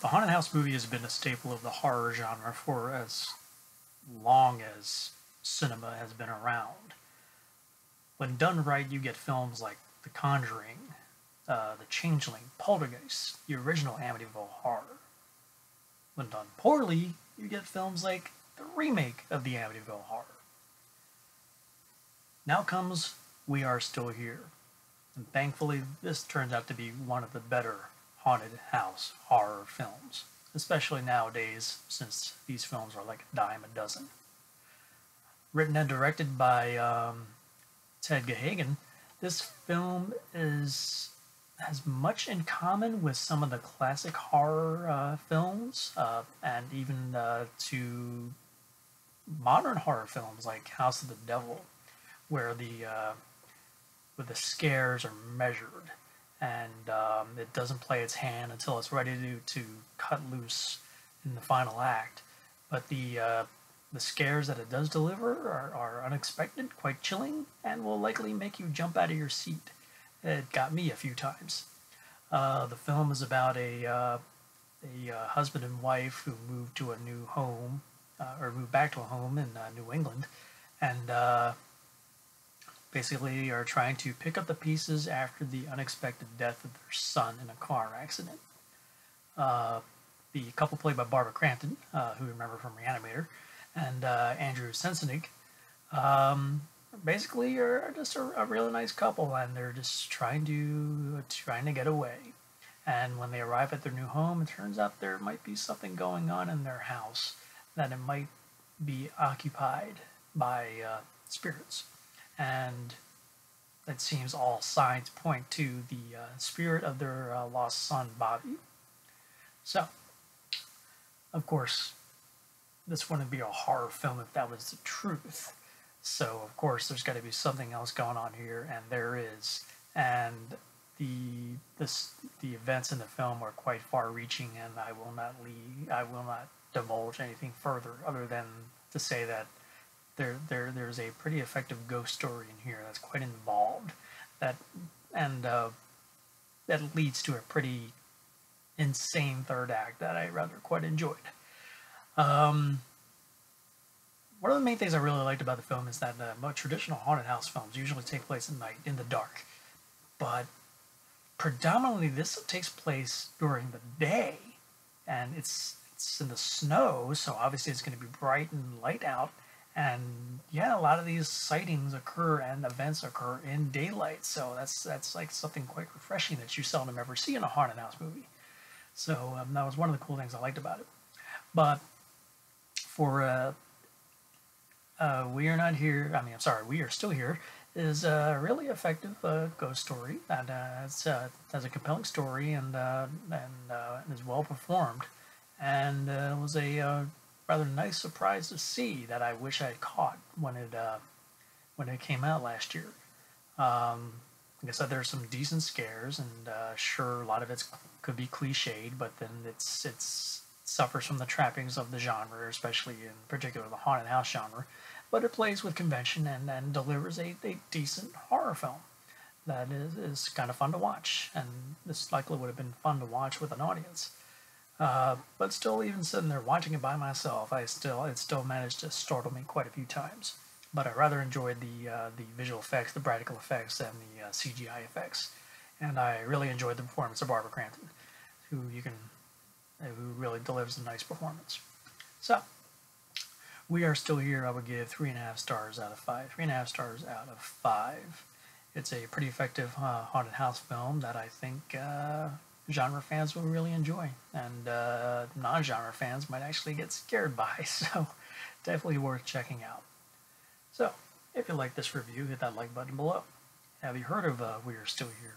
The haunted house movie has been a staple of the horror genre for as long as cinema has been around. When done right, you get films like The Conjuring, The Changeling, Poltergeist, the original Amityville Horror. When done poorly, you get films like the remake of the Amityville Horror. Now comes We Are Still Here, and thankfully this turns out to be one of the better haunted house horror films, especially nowadays since these films are like a dime a dozen. Written and directed by Ted Geoghegan, this film has much in common with some of the classic horror films, and even to modern horror films like House of the Devil, where the scares are measured, and it doesn't play its hand until it's ready to cut loose in the final act. But the scares that it does deliver are unexpected, quite chilling, and will likely make you jump out of your seat. It got me a few times. The film is about a husband and wife who moved to a new home, or moved back to a home in New England, and basically are trying to pick up the pieces after the unexpected death of their son in a car accident. The couple played by Barbara Crampton, who you remember from Reanimator, and Andrew Sensenig, basically are just a really nice couple, and they're just trying to get away. And when they arrive at their new home, it turns out there might be something going on in their house, that it might be occupied by spirits. And it seems all signs point to the spirit of their lost son, Bobby. So, of course, this wouldn't be a horror film if that was the truth. So, of course, there's got to be something else going on here, and there is. And the events in the film are quite far-reaching, and I will not divulge anything further, other than to say that there's a pretty effective ghost story in here that's quite involved, that leads to a pretty insane third act that I rather quite enjoyed. One of the main things I really liked about the film is that most traditional haunted house films usually take place at night in the dark, but predominantly this takes place during the day, and it's in the snow, so obviously it's going to be bright and light out. And yeah, a lot of these sightings occur and events occur in daylight, so that's like something quite refreshing that you seldom ever see in a haunted house movie. So that was one of the cool things I liked about it. But for We Are Not Here, We Are Still Here, is a really effective ghost story that has a compelling story and is well performed, and was a rather nice surprise to see that I wish I had caught when it came out last year. Like I said, there's some decent scares, and sure, a lot of it could be cliched, but then it suffers from the trappings of the genre, especially in particular the haunted house genre. But it plays with convention and delivers a decent horror film that is kind of fun to watch, and this likely would have been fun to watch with an audience. But still, even sitting there watching it by myself, it still managed to startle me quite a few times. But I rather enjoyed the visual effects, the practical effects, and the CGI effects, and I really enjoyed the performance of Barbara Crampton, who really delivers a nice performance. So, We Are Still Here, I would give 3.5 stars out of 5. 3.5 stars out of 5. It's a pretty effective haunted house film that I think genre fans will really enjoy, and non-genre fans might actually get scared by, so definitely worth checking out. So, if you like this review, hit that like button below. Have you heard of We Are Still Here?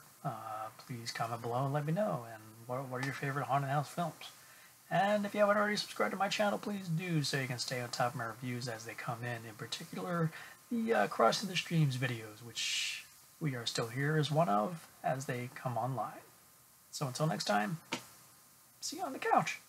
Please comment below and let me know, and what are your favorite haunted house films? And if you haven't already subscribed to my channel, please do, so you can stay on top of my reviews as they come in particular the Crossing the Streams videos, which We Are Still Here is one of, as they come online. So until next time, see you on the couch.